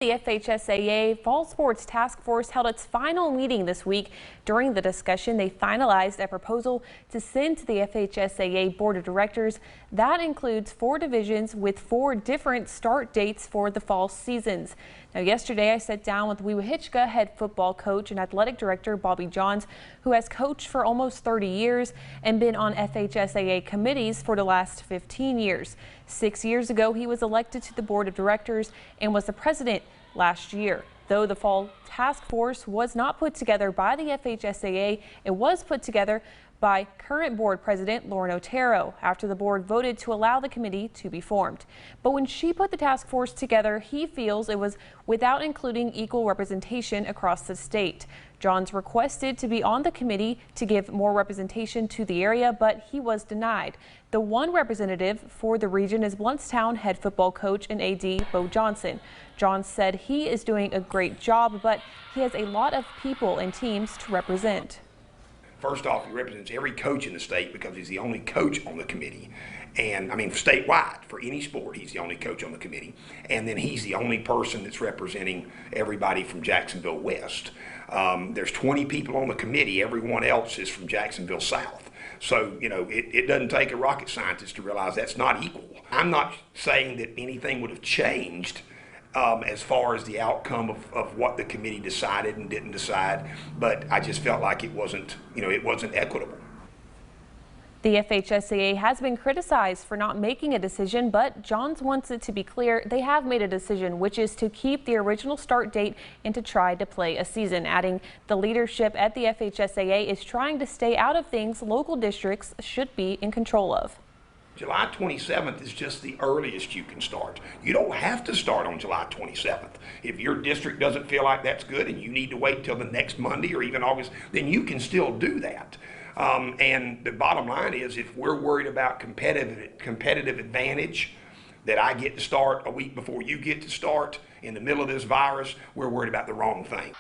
The FHSAA Fall Sports Task Force held its final meeting this week. During the discussion, they finalized a proposal to send to the FHSAA Board of Directors. That includes 4 divisions with 4 different start dates for the fall seasons. Now, yesterday I sat down with Wewahitcka head football coach and athletic director Bobby Johns, who has coached for almost 30 years and been on FHSAA committees for the last 15 years. 6 years ago, he was elected to the Board of Directors and was the president last year. Though the fall task force was not put together by the FHSAA, it was put together by current board president Lauren Otero after the board voted to allow the committee to be formed. But when she put the task force together, he feels it was without including equal representation across the state. Johns requested to be on the committee to give more representation to the area, but he was denied. The one representative for the region is Blountstown head football coach and AD Bo Johnson. Johns said he is doing a great job, but he has a lot of people and teams to represent. First off, he represents every coach in the state because he's the only coach on the committee. And I mean, statewide, for any sport, he's the only coach on the committee. And then he's the only person that's representing everybody from Jacksonville West. There's 20 people on the committee. Everyone else is from Jacksonville South. So, you know, it doesn't take a rocket scientist to realize that's not equal. I'm not saying that anything would have changed as far as the outcome of what the committee decided and didn't decide, but I just felt like it wasn't, it wasn't equitable. The FHSAA has been criticized for not making a decision, but Johns wants it to be clear they have made a decision, which is to keep the original start date and to try to play a season, adding the leadership at the FHSAA is trying to stay out of things local districts should be in control of. July 27th is just the earliest you can start. You don't have to start on July 27th. If your district doesn't feel like that's good and you need to wait till the next Monday or even August, then you can still do that. And the bottom line is, if we're worried about competitive advantage, that I get to start a week before you get to start in the middle of this virus, we're worried about the wrong thing.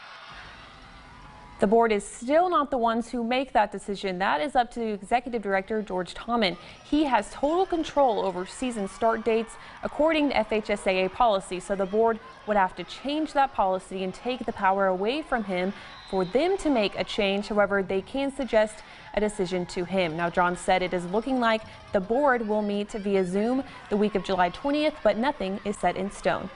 The board is still not the ones who make that decision. That is up to Executive Director George Tommen. He has total control over season start dates according to FHSAA policy, so the board would have to change that policy and take the power away from him for them to make a change. However, they can suggest a decision to him. Now, John said it is looking like the board will meet via Zoom the week of July 20th, but nothing is set in stone.